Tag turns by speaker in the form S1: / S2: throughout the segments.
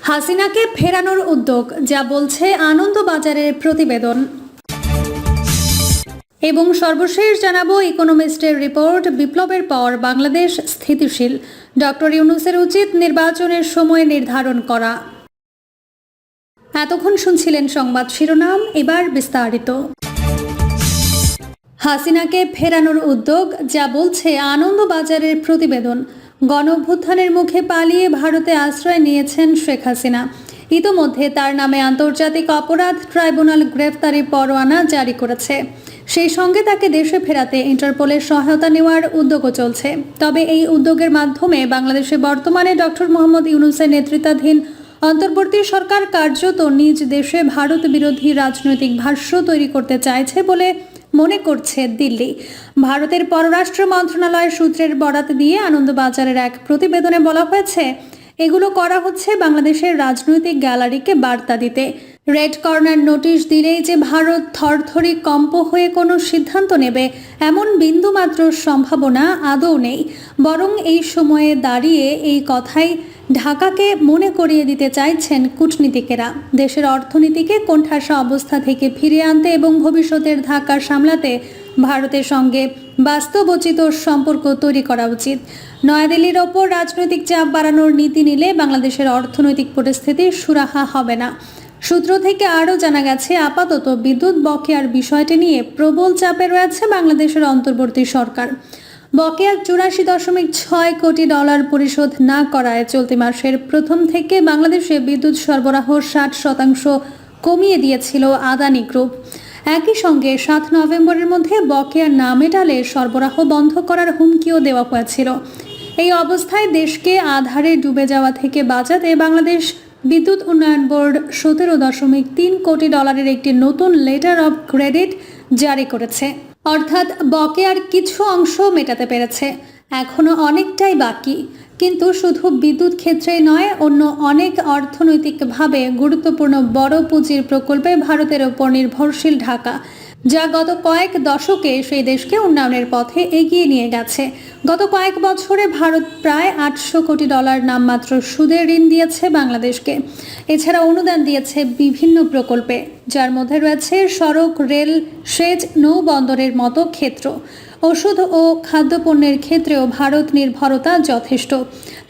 S1: হাসিনাকে ফেরানোর উদ্যোগ, যা বলছে আনন্দবাজারের প্রতিবেদন। এবং সর্বশেষ জানাবো ইকোনমিস্টের রিপোর্ট, বিপ্লবের পর বাংলাদেশ স্থিতিশীল, ডক্টর ইউনূসের উচিত নির্বাচনের সময় নির্ধারণ করা। এতক্ষণ শুনছিলেন সংবাদ শিরোনাম, এবার বিস্তারিত। হাসিনাকে ফেরানোর উদ্যোগ, যা বলছে আনন্দবাজারের প্রতিবেদন। গণঅভ্যুত্থানের মুখে পালিয়ে ভারতে আশ্রয় নিয়েছেন শেখ হাসিনা। ইতোমধ্যে তার নামে আন্তর্জাতিক অপরাধ ট্রাইব্যুনাল গ্রেফতারি পরোয়ানা জারি করেছে। সেই সঙ্গে তাকে দেশে ফেরাতে ইন্টারপোলের সহায়তা নেওয়ার উদ্যোগও চলছে। তবে এই উদ্যোগের মাধ্যমে বাংলাদেশে বর্তমানে ডক্টর মোহাম্মদ ইউনূসের নেতৃত্বাধীন অন্তর্বর্তী সরকার কার্যত নিজ দেশে ভারত বিরোধী রাজনৈতিক ভাষ্য তৈরি করতে চাইছে বলে মনে করছে দিল্লি। ভারতের পররাষ্ট্র মন্ত্রণালয়ের সূত্রের বরাত দিয়ে আনন্দবাজারের এক প্রতিবেদনে বলা হয়েছে, এগুলো করা হচ্ছে বাংলাদেশের রাজনৈতিক গ্যালারিকে বার্তা দিতে। রেড কর্নার নোটিশ দিলেই যে ভারত থরথরি কম্প হয়ে কোনো সিদ্ধান্ত নেবে, এমন বিন্দুমাত্র সম্ভাবনা আদৌ নেই। বরং এই সময়ে দাঁড়িয়ে এই কথাই ঢাকাকে মনে করিয়ে দিতে চাইছেন কূটনীতিকেরা। দেশের অর্থনীতিকে কোণঠাসা অবস্থা থেকে ফিরিয়ে আনতে এবং ভবিষ্যতের ধাক্কা সামলাতে ভারতের সঙ্গে বাস্তবোচিত সম্পর্ক তৈরি করা উচিত। নয়াদিল্লির ওপর রাজনৈতিক চাপ বাড়ানোর নীতি নিলে বাংলাদেশের অর্থনৈতিক পরিস্থিতি সুরাহা হবে না। সূত্র থেকে আরও জানা গেছে, আপাতত বিদ্যুৎ বকেয়ার বিষয়টি নিয়ে প্রবল চাপে রয়েছে বাংলাদেশের অন্তর্বর্তী সরকার। বকেয়া 84.6 কোটি ডলার পরিশোধ না করায় চলতি মাসের প্রথম থেকে বাংলাদেশে বিদ্যুৎ সরবরাহ 60% কমিয়ে দিয়েছিল আদানি গ্রুপ। একই সঙ্গে 7 নভেম্বরের মধ্যে বকেয়া না মেটালে সরবরাহ বন্ধ করার হুমকিও দেওয়া হয়েছিল। এই অবস্থায় দেশকে আধারে ডুবে যাওয়া থেকে বাঁচাতে বাংলাদেশ বিদ্যুৎ উন্নয়ন বোর্ড 17.3 কোটি ডলারের একটি নতুন লেটার অব ক্রেডিট জারি করেছে। অর্থাৎ বকেয়ার কিছু অংশ মেটাতে পেরেছে, এখনো অনেকটাই বাকি। কিন্তু শুধু বিদ্যুৎ ক্ষেত্রেই নয়, অন্য অনেক অর্থনৈতিকভাবে গুরুত্বপূর্ণ বড় পুঁজির প্রকল্পে ভারতের ওপর নির্ভরশীল ঢাকা, যা গত কয়েক দশকে সেই দেশকে উন্নয়নের পথে এগিয়ে নিয়ে গেছে। গত কয়েক বছরে ভারত প্রায় 800 কোটি ডলার নামমাত্র সুদে ঋণ দিয়েছে বাংলাদেশকে। এছাড়া অনুদান দিয়েছে বিভিন্ন প্রকল্পে, যার মধ্যে রয়েছে সড়ক, রেল, সেচ, নৌবন্দরের মতো ক্ষেত্র। ওষুধ ও খাদ্যপণ্যের ক্ষেত্রেও ভারত নির্ভরতা যথেষ্ট।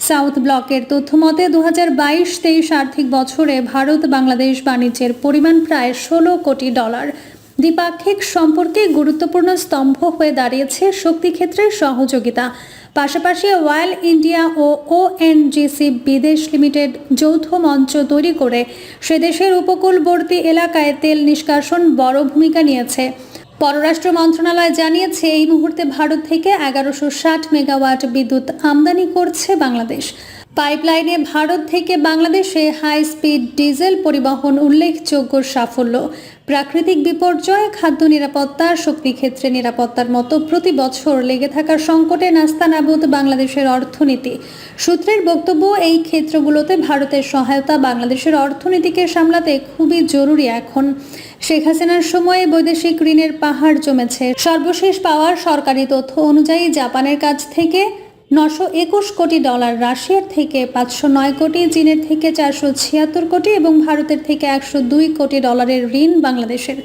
S1: সাউথ ব্লকের তথ্য মতে 2022-23 আর্থিক বছরে ভারত বাংলাদেশ বাণিজ্যের পরিমাণ প্রায় 16 কোটি ডলার। দ্বিপাক্ষিক সম্পর্কে গুরুত্বপূর্ণ স্তম্ভ হয়ে দাঁড়িয়েছে শক্তি ক্ষেত্রের সহযোগিতা। পাশাপাশি অয়েল ইন্ডিয়া ও ওএনজিসি বিদেশ লিমিটেড যৌথ মঞ্চ তৈরি করে সে দেশের উপকূলবর্তী এলাকায় তেল নিষ্কাশন বড় ভূমিকা নিয়েছে। পররাষ্ট্র মন্ত্রণালয় জানিয়েছে, এই মুহূর্তে ভারত থেকে 1160 মেগাওয়াট বিদ্যুৎ আমদানি করছে বাংলাদেশ। পাইপলাইনে ভারত থেকে বাংলাদেশে হাই স্পিড ডিজেল পরিবহন উল্লেখযোগ্য সাফল্য। প্রাকৃতিক বিপর্যয়, খাদ্য নিরাপত্তা, শক্তি ক্ষেত্রে নিরাপত্তার মতো প্রতি বছর লেগে থাকা সংকটে নাস্তানাবুদ বাংলাদেশের অর্থনীতি। সূত্রের বক্তব্য, এই ক্ষেত্রগুলোতে ভারতের সহায়তা বাংলাদেশের অর্থনীতিকে সামলাতে খুবই জরুরি। এখন শেখ হাসিনার সময়ে বৈদেশিক ঋণের পাহাড় জমেছে। সর্বশেষ পাওয়া সরকারি তথ্য অনুযায়ী জাপানের কাছ থেকে 921 কোটি ডলার, রাশিয়ার থেকে 509 কোটি, চীনের থেকে 476 কোটি এবং ভারতের থেকে 102 কোটি ডলারের ঋণ বাংলাদেশের।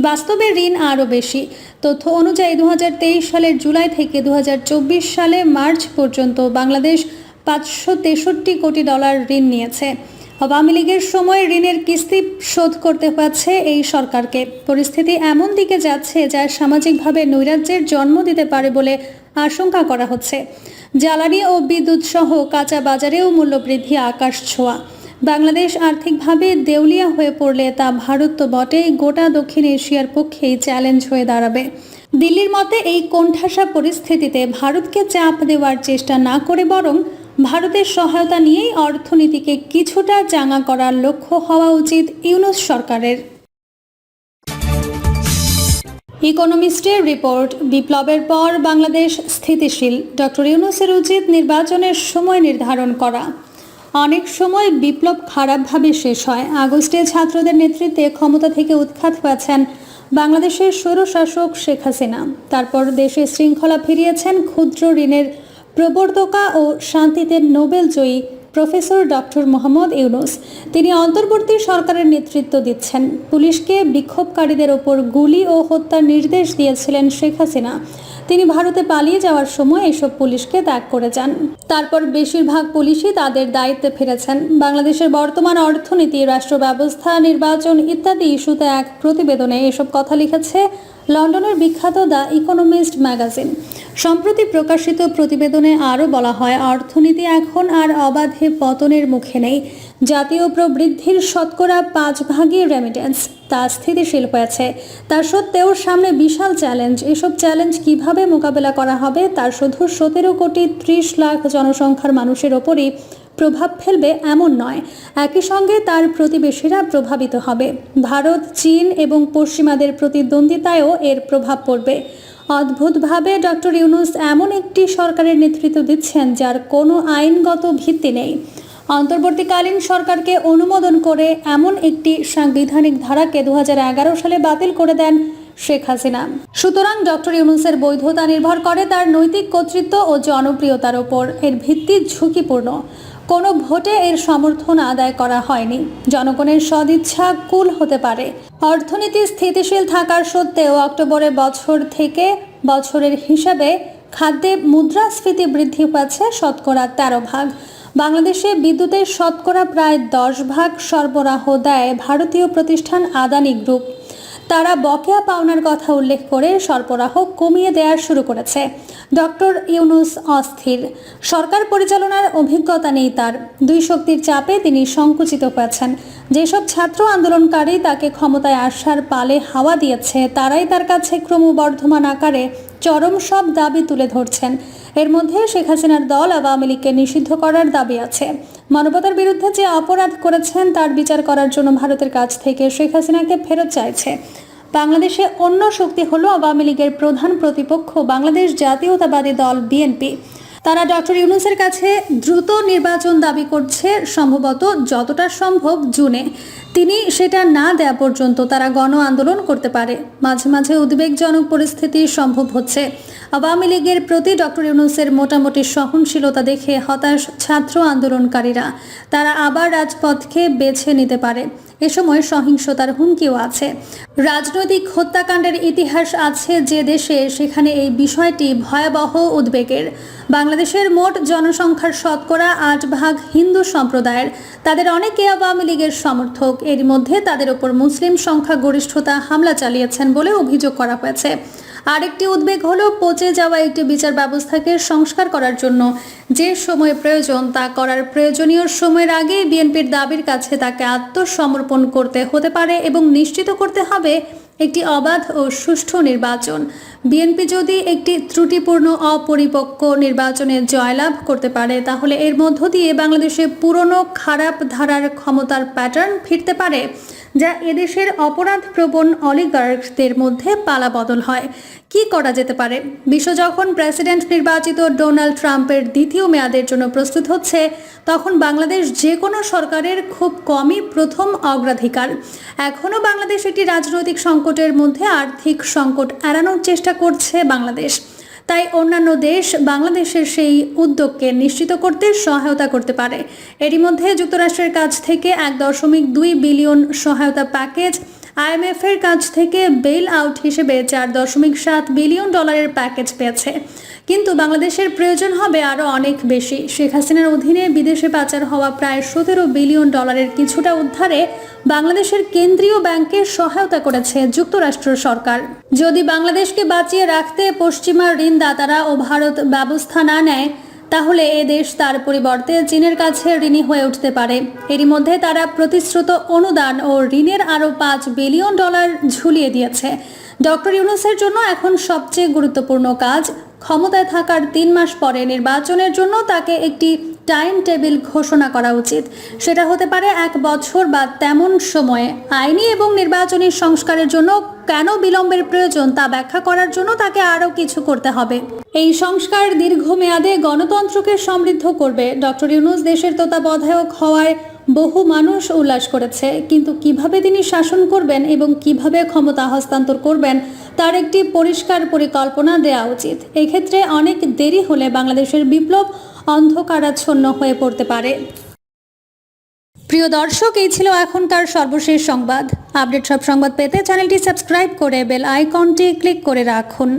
S1: বাস্তবে ঋণ আরও বেশি। তথ্য অনুযায়ী 2023 সালের জুলাই থেকে 2024 সালে মার্চ পর্যন্ত বাংলাদেশ 563 কোটি ডলার ঋণ নিয়েছে। আওয়ামী লীগের সময় ঋণের কিস্তি শোধ করতে হয়েছে এই সরকারকে। পরিস্থিতি এমন দিকে যাচ্ছে যা সামাজিকভাবে নৈরাজ্যের জন্ম দিতে পারে বলে আশঙ্কা করা হচ্ছে। জ্বালানি ও বিদ্যুৎ সহ কাঁচা বাজারেও মূল্যবৃদ্ধি আকাশ ছোঁয়া। বাংলাদেশ আর্থিকভাবে দেউলিয়া হয়ে পড়লে তা ভারত তো বটেই, গোটা দক্ষিণ এশিয়ার পক্ষেই চ্যালেঞ্জ হয়ে দাঁড়াবে। দিল্লির মতে এই কোণঠাসা পরিস্থিতিতে ভারতকে চাপ দেওয়ার চেষ্টা না করে বরং ভারতের সহায়তা নিয়েই অর্থনীতিকে কিছুটা চাঙা করার লক্ষ্য হওয়া উচিত ইউনূস সরকারের। ইকোনমিস্টের রিপোর্ট, বিপ্লবের পর বাংলাদেশ স্থিতিশীল, ডক্টর ইউনূসের উচিত নির্বাচনের সময় নির্ধারণ করা। অনেক সময় বিপ্লব খারাপভাবে শেষ হয়। আগস্টে ছাত্রদের নেতৃত্বে ক্ষমতা থেকে উৎখাত হয়েছেন বাংলাদেশের স্বৈরশাসক শেখ হাসিনা। তারপর দেশে শৃঙ্খলা ফিরিয়েছেন ক্ষুদ্র ঋণের প্রবর্তকা ও শান্তিতে নোবেল জয়ী প্রফেসর ডক্টর মোহাম্মদ ইউনূস। তিনি অন্তর্বর্তী সরকারের নেতৃত্ব দিচ্ছেন। পুলিশকে বিক্ষোভকারীদের ওপর গুলি ও হত্যার নির্দেশ দিয়েছিলেন শেখ হাসিনা। তিনি ভারতে পালিয়ে যাওয়ার সময় এসব পুলিশকে ত্যাগ করে যান। তারপর বেশিরভাগ পুলিশই তাদের দায়িত্বে ফিরেছেন। বাংলাদেশের বর্তমান অর্থনীতি, রাষ্ট্র ব্যবস্থা, নির্বাচন ইত্যাদি ইস্যুতে এক প্রতিবেদনে এসব কথা লিখেছে লন্ডনের বিখ্যাত দ্য ইকোনমিস্ট ম্যাগাজিন। সম্প্রতি প্রকাশিত প্রতিবেদনে আরও বলা হয়, অর্থনীতি এখন আর অবাধে পতনের মুখে নেই। জাতীয় প্রবৃদ্ধির শতকরা 5 রেমিটেন্স, তা স্থিতিশীল হয়েছে। তা সত্ত্বেও সামনে বিশাল চ্যালেঞ্জ। এসব চ্যালেঞ্জ কিভাবে মোকাবেলা করা হবে তার শুধু 17,30,00,000 জনসংখ্যার মানুষের ওপরই প্রভাব ফেলবে এমন নয়, একই সঙ্গে তার প্রতিবেশীরা প্রভাবিত হবে। ভারত, চীন এবং পশ্চিমাদের প্রতিদ্বন্দ্বিতায়ও এর প্রভাব পড়বে। অদ্ভুতভাবে ডক্টর ইউনূস এমন একটি সরকারের নেতৃত্ব দিচ্ছেন যার কোনো আইনগত ভিত্তি নেই। অন্তর্বর্তীকালীন সরকারকে অনুমোদন করে এমন একটি সাংবিধানিক ধারাকে 2011 সালে বাতিল করে দেন শেখ হাসিনা। সুতরাং ডক্টর ইউনূসের বৈধতা নির্ভর করে তার নৈতিক কর্তৃত্ব ও জনপ্রিয়তার ওপর। এর ভিত্তি ঝুঁকিপূর্ণ। কোনো ভোটে এর সমর্থন আদায় করা হয়নি। জনগণের সদিচ্ছা কুল হতে পারে। অর্থনীতি স্থিতিশীল থাকার সত্ত্বেও অক্টোবরের বছর থেকে বছরের হিসাবে খাদ্যে মুদ্রাস্ফীতি বৃদ্ধি পাচ্ছে শতকরা 13%। বাংলাদেশে বিদ্যুতের শতকরা প্রায় 10% সরবরাহ দেয় ভারতীয় প্রতিষ্ঠান আদানি গ্রুপ। তারা বকেয়া পাওনার কথা উল্লেখ করে সরবরাহ কমিয়ে দেওয়া শুরু করেছে। ডক্টর ইউনূস অস্থির। সরকার পরিচালনার অভিজ্ঞতা নেই তার। দুই শক্তির চাপে তিনি সংকুচিত হয়েছেন। যেসব ছাত্র আন্দোলনকারী তাকে ক্ষমতায় আসার পালে হাওয়া দিয়েছে, তারাই তার কাছে ক্রমবর্ধমান আকারে চরম সব দাবি তুলে ধরছেন। এর মধ্যে শেখ হাসিনার দল আওয়ামী লীগকে নিষিদ্ধ করার দাবি আছে। মানবতার বিরুদ্ধে যে অপরাধ করেছেন তার বিচার করার জন্য ভারতের কাছ থেকে শেখ হাসিনাকে ফেরত চাইছে। বাংলাদেশে অন্য শক্তি হলো আওয়ামী লীগের প্রধান প্রতিপক্ষ বাংলাদেশ জাতীয়তাবাদী দল বিএনপি। তারা ডক্টর ইউনূসের কাছে দ্রুত নির্বাচন দাবি করছে, সম্ভবত যতটা সম্ভব জুনে। তিনি সেটা না দেয়া পর্যন্ত তারা গণ আন্দোলন করতে পারে। মাঝে মাঝে উদ্বেগজনক পরিস্থিতি সম্ভব হচ্ছে। আওয়ামী লীগের প্রতি ডক্টর ইউনূসের মোটামুটি সহনশীলতা দেখে হতাশ ছাত্র আন্দোলনকারীরা। তারা আবার রাজপথকে বেছে নিতে পারে। এ সময় সহিংসতার হুমকিও আছে। রাজনৈতিক হত্যাকাণ্ডের ইতিহাস আছে যে দেশে, সেখানে এই বিষয়টি ভয়াবহ উদ্বেগের। বাংলাদেশের মোট জনসংখ্যার শতকরা 8% হিন্দু সম্প্রদায়ের। তাদের অনেকে আওয়ামী লীগের সমর্থক। এর মধ্যে তাদের ওপর মুসলিম সংখ্যাগরিষ্ঠতা হামলা চালিয়েছেন বলে অভিযোগ করা হয়েছে। আরেকটি উদ্বেগ হলো পচে যাওয়া একটি বিচার ব্যবস্থাকে সংস্কার করার জন্য যে সময় প্রয়োজন তা করার প্রয়োজনীয় সময়ের আগে বিএনপির দাবির কাছে তাকে আত্মসমর্পণ করতে হতে পারে এবং নিশ্চিত করতে হবে একটি অবাধ ও সুষ্ঠু নির্বাচন। বিএনপি যদি একটি ত্রুটিপূর্ণ অপরিপক্ক নির্বাচনে জয়লাভ করতে পারে, তাহলে এর মধ্য দিয়ে বাংলাদেশে পুরনো খারাপ ধারার ক্ষমতার প্যাটার্ন ফিরতে পারে, যা এদেশের অপরাধপ্রবণ অলিগার্কদের মধ্যে পালাবদল হয়। কি করা যেতে পারে? বিশ্ব যখন প্রেসিডেন্ট নির্বাচিত ডোনাল্ড ট্রাম্পের দ্বিতীয় মেয়াদের জন্য প্রস্তুত হচ্ছে, তখন বাংলাদেশ যে কোনো সরকারের খুব কমই প্রথম অগ্রাধিকার। এখনও বাংলাদেশ একটি রাজনৈতিক সংকটের মধ্যে। আর্থিক সংকট এড়ানোর চেষ্টা করছে বাংলাদেশ। তাই অন্যান্য দেশ বাংলাদেশের সেই উদ্যোগকে নিশ্চিত করতে সহায়তা করতে পারে। এরই মধ্যে যুক্তরাষ্ট্রের কাছ থেকে 1.2 বিলিয়ন সহায়তা প্যাকেজ, IMF এর কাছ থেকে বেইল আউট হিসেবে $4.7 বিলিয়ন প্যাকেজ পেয়েছে। কিন্তু বাংলাদেশের প্রয়োজন হবে আরও অনেক বেশি। শেখ হাসিনার অধীনে বিদেশে পাচার হওয়া প্রায় $17 বিলিয়ন কিছুটা উদ্ধারে বাংলাদেশের কেন্দ্রীয় ব্যাংকে সহায়তা করেছে যুক্তরাষ্ট্র সরকার। যদি বাংলাদেশকে বাঁচিয়ে রাখতে পশ্চিমা ঋণদাতারা ও ভারত ব্যবস্থা না নেয়, তাহলে এ দেশ তার পরিবর্তে চীনের কাছে ঋণী হয়ে উঠতে পারে। এরই মধ্যে তারা প্রতিশ্রুত অনুদান ও ঋণের আরও $5 বিলিয়ন ঝুলিয়ে দিয়েছে। ডক্টর ইউনূসের জন্য এখন সবচেয়ে গুরুত্বপূর্ণ কাজ, ক্ষমতায় থাকার 3 মাস পরে নির্বাচনের জন্য তাকে একটি টাইম টেবিল ঘোষণা করা উচিত। সেটা হতে পারে 1 বছর বা তেমন সময়ে। আইনি এবং নির্বাচনী সংস্কারের জন্য কেন বিলম্বের প্রয়োজন তা ব্যাখ্যা করার জন্য তাকে আরও কিছু করতে হবে। এই সংস্কার দীর্ঘমেয়াদে গণতন্ত্রকে সমৃদ্ধ করবে। ডক্টর ইউনূস দেশের তত্ত্বাবধায়ক হওয়ায় বহু মানুষ উল্লাস করেছে, কিন্তু কিভাবে তিনি শাসন করবেন এবং কিভাবে ক্ষমতা হস্তান্তর করবেন তার একটি পরিষ্কার পরিকল্পনা দেওয়া উচিত। এক্ষেত্রে অনেক দেরি হলে বাংলাদেশের বিপ্লব অন্ধকারাচ্ছন্ন হয়ে পড়তে পারে। প্রিয় দর্শক, এই ছিল এখনকার সর্বশেষ সংবাদ। আপডেট সব সংবাদ পেতে চ্যানেলটি সাবস্ক্রাইব করে বেল আইকনটি ক্লিক করে রাখুন।